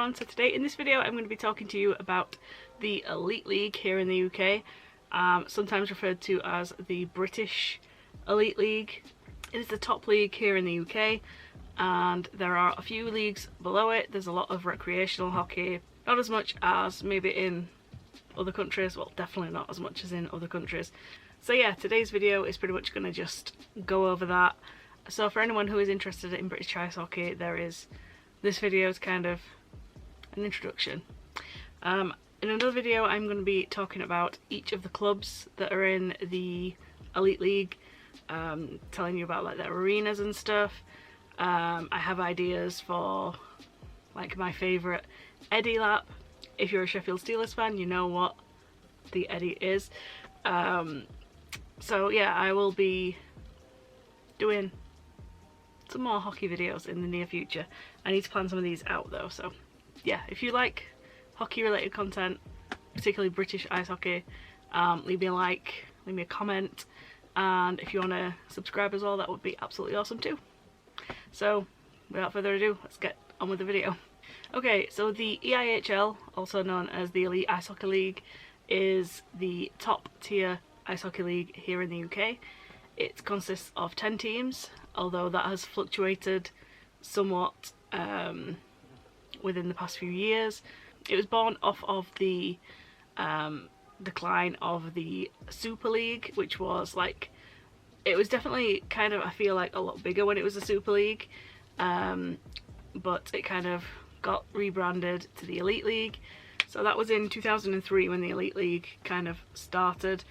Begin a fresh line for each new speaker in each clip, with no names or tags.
everyone. So today in this video I'm going to be talking to you about the Elite League here in the UK, sometimes referred to as the British Elite League. It is the top league here in the UK and there are a few leagues below it. There's a lot of recreational hockey, not as much as maybe in other countries, well definitely not as much as in other countries. So yeah, today's video is pretty much going to just go over that. So for anyone who is interested in British ice hockey, this video is kind of an introduction. In another video I'm going to be talking about each of the clubs that are in the Elite League, telling you about like their arenas and stuff. I have ideas for like my favourite Eddie lap. If you're a Sheffield Steelers fan, you know what the Eddie is. So yeah, I will be doing some more hockey videos in the near future. I need to plan some of these out though, so yeah, if you like hockey related content, particularly British ice hockey, leave me a like, leave me a comment, and if you want to subscribe as well, that would be absolutely awesome too. So without further ado, let's get on with the video. Okay, so the EIHL, also known as the Elite Ice Hockey League, is the top tier ice hockey league here in the UK. It consists of 10 teams, although that has fluctuated somewhat within the past few years. It was born off of the decline of the Super League, which was like, it was definitely kind of, I feel like, a lot bigger when it was a Super League, but it kind of got rebranded to the Elite League. So that was in 2003 when the Elite League kind of started.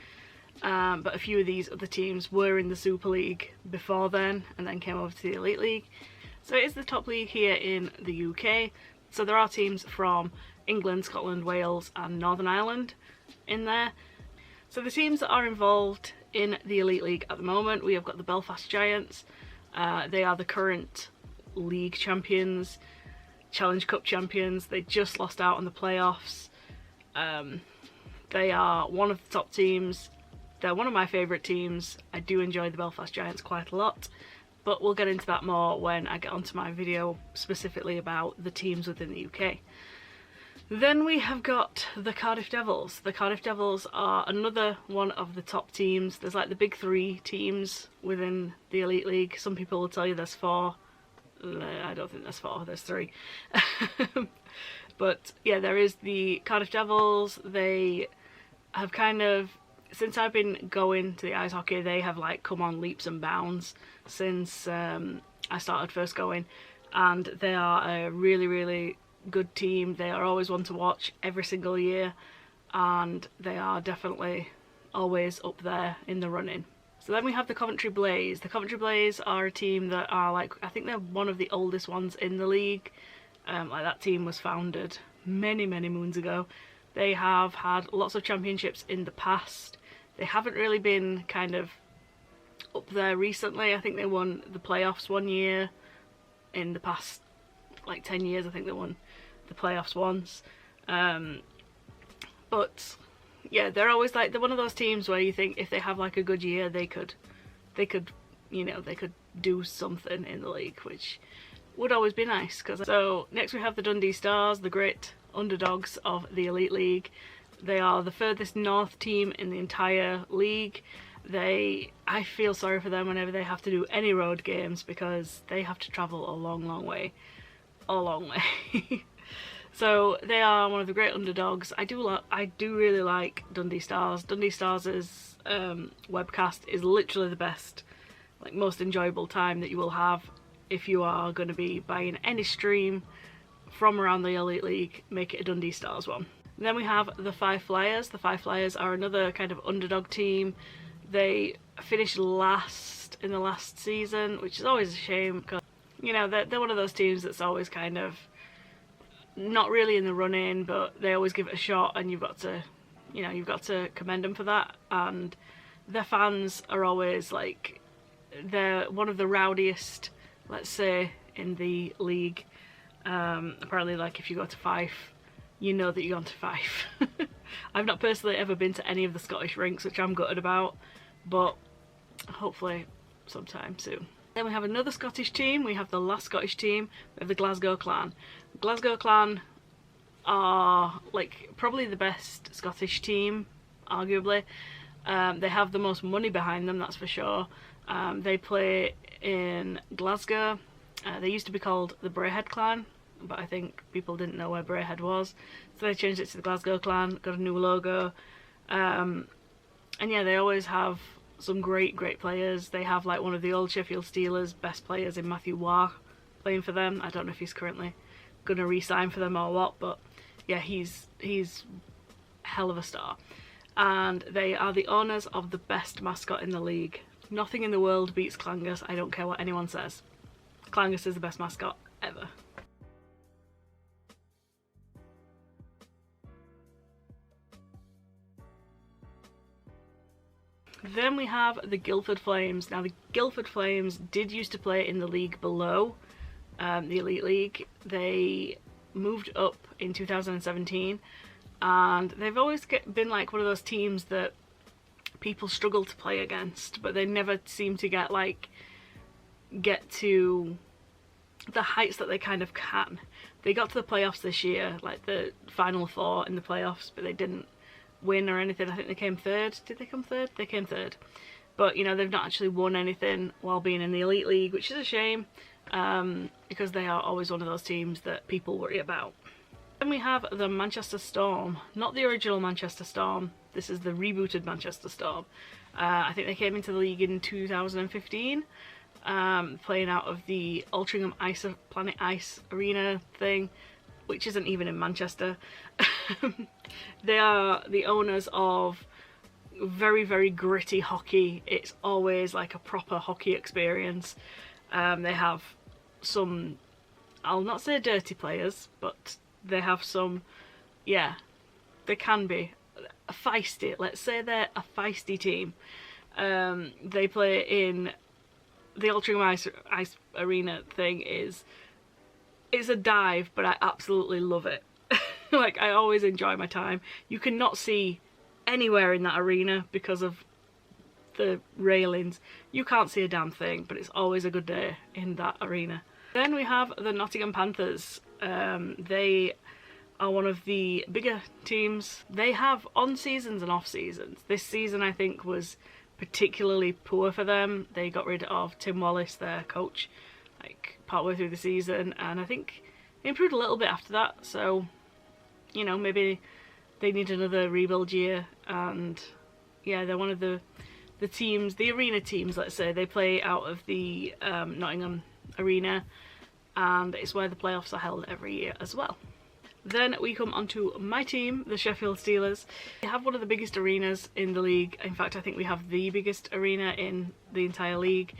But a few of these other teams were in the Super League before then and then came over to the Elite League. So it is the top league here in the UK. So there are teams from England, Scotland, Wales and Northern Ireland in there. So the teams that are involved in the Elite League at the moment, we have got the Belfast Giants. They are the current league champions, Challenge Cup champions. They just lost out on the playoffs. They are one of the top teams. They're one of my favourite teams. I do enjoy the Belfast Giants quite a lot, but we'll get into that more when I get onto my video specifically about the teams within the UK. Then we have got the Cardiff Devils. The Cardiff Devils are another one of the top teams. There's like the big three teams within the Elite League. Some people will tell you there's four. I don't think there's four, there's three. But yeah, there is the Cardiff Devils. They have kind of, since I've been going to the ice hockey, they have like come on leaps and bounds since I started first going, and they are a really, really good team. They are always one to watch every single year, and they are definitely always up there in the running. So then we have the Coventry Blaze. The Coventry Blaze are a team that are like, I think they're one of the oldest ones in the league. Like that team was founded many, many moons ago. They have had lots of championships in the past. They haven't really been kind of up there recently. I think they won the playoffs one year. In the past like 10 years I think they won the playoffs once. But yeah, they're always like, they're one of those teams where you think if they have like a good year they could you know, they could do something in the league, which would always be nice. So next we have the Dundee Stars, the great underdogs of the Elite League. They are the furthest north team in the entire league. I feel sorry for them whenever they have to do any road games because they have to travel a long, long way. A long way. So they are one of the great underdogs. I do really like Dundee Stars. Dundee Stars' webcast is literally the best, like most enjoyable time that you will have if you are going to be buying any stream from around the Elite League. Make it a Dundee Stars one. And then we have the Five Flyers. The Five Flyers are another kind of underdog team. They finished last in the last season, which is always a shame because, you know, they're one of those teams that's always kind of not really in the running, but they always give it a shot, and you've got to, you know, you've got to commend them for that. And their fans are always like, they're one of the rowdiest, let's say, in the league. Apparently, like if you go to Fife, you know that you're going to Fife. I've not personally ever been to any of the Scottish rinks, which I'm gutted about, but hopefully sometime soon. Then we have another Scottish team. We have the last Scottish team. We have the Glasgow Clan. Glasgow Clan are like probably the best Scottish team, arguably. They have the most money behind them, that's for sure. They play in Glasgow. They used to be called the Braehead Clan, but I think people didn't know where Braehead was, so they changed it to the Glasgow Clan, got a new logo. And yeah, they always have some great players. They have like one of the old Sheffield Steelers best players in Matthew Waugh playing for them. I don't know if he's currently gonna re-sign for them or what, but yeah, he's hell of a star. And they are the owners of the best mascot in the league. Nothing in the world beats Clangus, I don't care what anyone says. Clangus is the best mascot ever. Then we have the Guildford Flames. Now the Guildford Flames did used to play in the league below, the Elite League. They moved up in 2017, and they've always been like one of those teams that people struggle to play against, but they never seem to get to the heights that they kind of can. They got to the playoffs this year, like the final four in the playoffs, but they didn't win or anything. I think they came third. Did they come third? They came third. But, you know, they've not actually won anything while being in the Elite League, which is a shame, because they are always one of those teams that people worry about. Then we have the Manchester Storm. Not the original Manchester Storm. This is the rebooted Manchester Storm. I think they came into the league in 2015, playing out of the Altrincham Planet Ice Arena thing, which isn't even in Manchester. They are the owners of very gritty hockey. It's always like a proper hockey experience. They have some, I'll not say dirty players, but they have some, yeah, they can be feisty. Let's say they're a feisty team. They play in the Altrincham Ice Arena thing. It's a dive, but I absolutely love it. Like, I always enjoy my time. You cannot see anywhere in that arena because of the railings. You can't see a damn thing, but it's always a good day in that arena. Then we have the Nottingham Panthers. They are one of the bigger teams. They have on seasons and off seasons. This season I think was particularly poor for them. They got rid of Tim Wallace, their coach, like partway through the season, and I think they improved a little bit after that, so you know, maybe they need another rebuild year. And yeah, they're one of the teams, the arena teams, let's say. They play out of the Nottingham Arena, and it's where the playoffs are held every year as well. Then we come onto my team, the Sheffield Steelers. They have one of the biggest arenas in the league. In fact, I think we have the biggest arena in the entire league.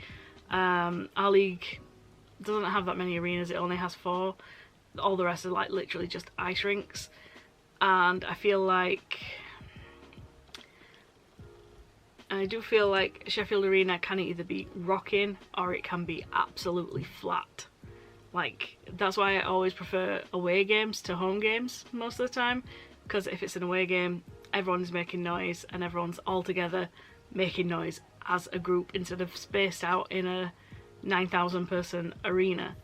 Our league doesn't have that many arenas, it only has 4. All the rest are like literally just ice rinks. And I do feel like Sheffield Arena can either be rocking or it can be absolutely flat. Like, that's why I always prefer away games to home games most of the time, because if it's an away game, everyone's making noise and everyone's all together making noise as a group instead of spaced out in a 9,000 person arena,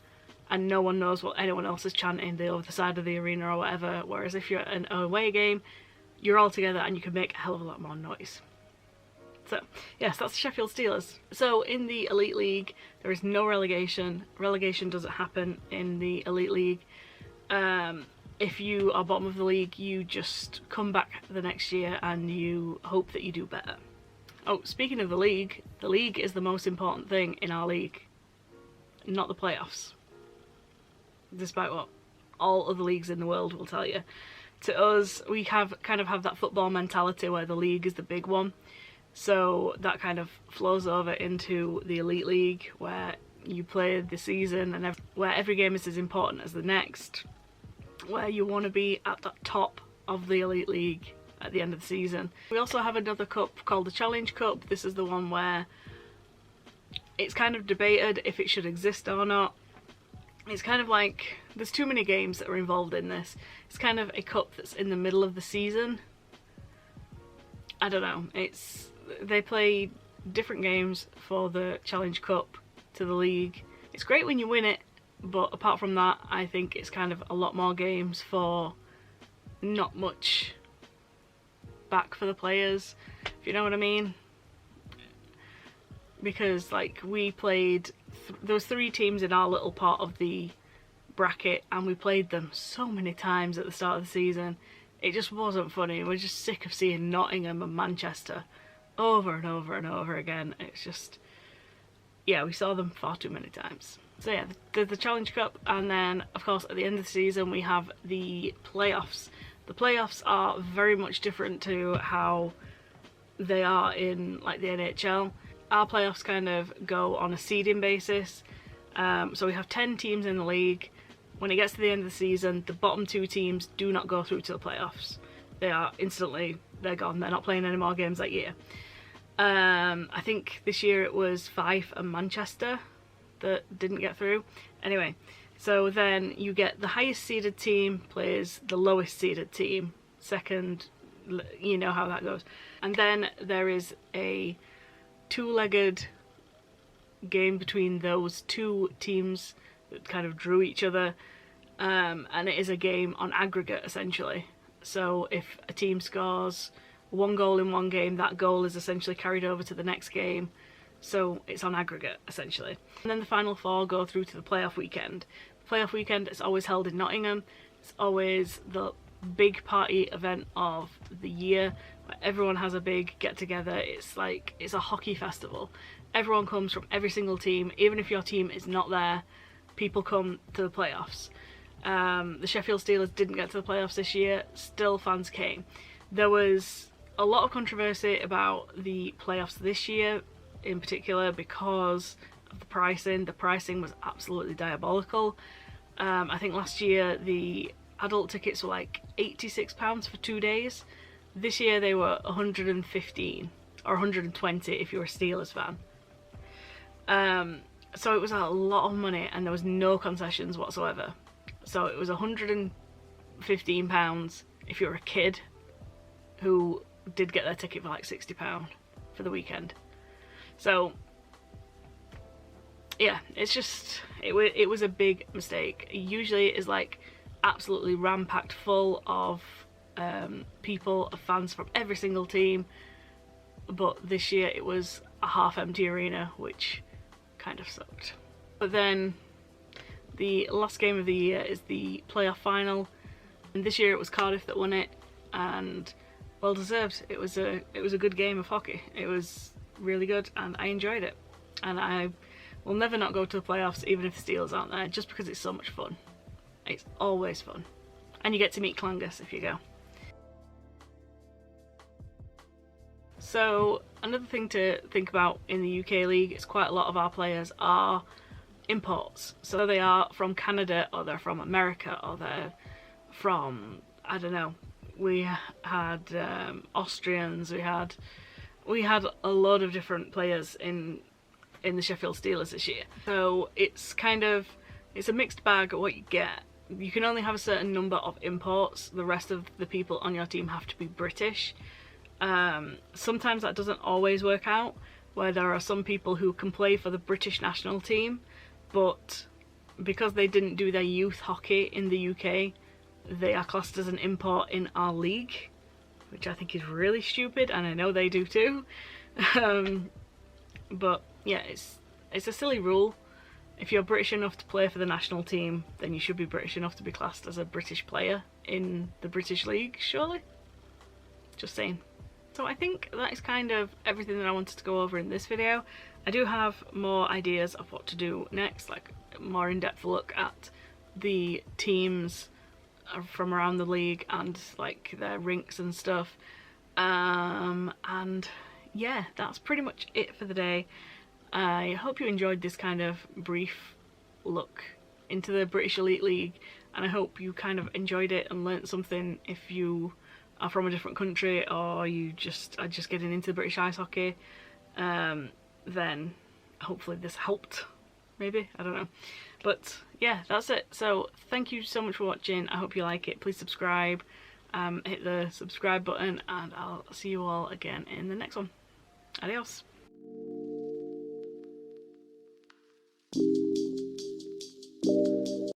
and no one knows what anyone else is chanting the other side of the arena or whatever. Whereas if you're at an away game, you're all together and you can make a hell of a lot more noise. So yes, that's the Sheffield Steelers. So in the Elite League, there is no relegation. Relegation doesn't happen in the Elite League. If you are bottom of the league, you just come back the next year and you hope that you do better. Oh, speaking of the league is the most important thing in our league, not the playoffs. Despite what all other leagues in the world will tell you. To us, we kind of have that football mentality where the league is the big one. So that kind of flows over into the Elite League, where you play the season and where every game is as important as the next, where you want to be at the top of the Elite League at the end of the season. We also have another cup called the Challenge Cup. This is the one where it's kind of debated if it should exist or not. It's kind of like, there's too many games that are involved in this. It's kind of a cup that's in the middle of the season. I don't know, they play different games for the Challenge Cup to the league. It's great when you win it, but apart from that, I think it's kind of a lot more games for not much back for the players, if you know what I mean. Because like we played, there was 3 teams in our little part of the bracket and we played them so many times at the start of the season. It just wasn't funny. We're just sick of seeing Nottingham and Manchester over and over and over again. It's just, yeah, we saw them far too many times. So yeah, the Challenge Cup, and then of course at the end of the season we have the playoffs. The playoffs are very much different to how they are in like the NHL. Our playoffs kind of go on a seeding basis. So we have 10 teams in the league. When it gets to the end of the season, the bottom 2 teams do not go through to the playoffs. They are instantly, they're gone. They're not playing any more games that year. I think this year it was Fife and Manchester that didn't get through. Anyway, so then you get the highest seeded team plays the lowest seeded team. Second, you know how that goes. And then there is a 2-legged game between those 2 teams that kind of drew each other, and it is a game on aggregate essentially. So if a team scores 1 goal in one game, that goal is essentially carried over to the next game, so it's on aggregate essentially. And then the final 4 go through to the playoff weekend. The playoff weekend is always held in Nottingham. It's always the big party event of the year where everyone has a big get together. It's like, it's a hockey festival. Everyone comes from every single team. Even if your team is not there, people come to the playoffs. The Sheffield Steelers didn't get to the playoffs this year, still fans came. There was a lot of controversy about the playoffs this year in particular because of the pricing. The pricing was absolutely diabolical. I think last year the adult tickets were like £86 for 2 days. This year they were 115 or 120 if you're a Steelers fan. So it was a lot of money and there was no concessions whatsoever. So it was £115 if you're a kid who did get their ticket for like £60 for the weekend. So yeah, it's just, it was a big mistake. Usually it is like absolutely ram-packed full of people, of fans from every single team, but this year it was a half-empty arena, which kind of sucked. But then the last game of the year is the playoff final, and this year it was Cardiff that won it, and well deserved. It was a good game of hockey. It was really good and I enjoyed it, and I will never not go to the playoffs even if the Steelers aren't there, just because it's so much fun. It's always fun, and you get to meet Clangus if you go. So another thing to think about in the UK League is quite a lot of our players are imports. So they are from Canada, or they're from America, or they're from, I don't know, we had Austrians, we had a lot of different players in the Sheffield Steelers this year. So it's kind of, it's a mixed bag of what you get. You can only have a certain number of imports. The rest of the people on your team have to be British. Sometimes that doesn't always work out, where there are some people who can play for the British national team, but because they didn't do their youth hockey in the UK, they are classed as an import in our league, which I think is really stupid, and I know they do too. But yeah, it's a silly rule. If you're British enough to play for the national team, then you should be British enough to be classed as a British player in the British League, surely? Just saying. So I think that is kind of everything that I wanted to go over in this video. I do have more ideas of what to do next, like a more in-depth look at the teams from around the league and like their rinks and stuff. And yeah, that's pretty much it for the day. I hope you enjoyed this kind of brief look into the British Elite League, and I hope you kind of enjoyed it and learnt something if you are from a different country, or you just are just getting into British ice hockey. Then hopefully this helped, maybe, I don't know. But yeah, that's it. So thank you so much for watching. I hope you like it. Please subscribe, hit the subscribe button, and I'll see you all again in the next one. Adios.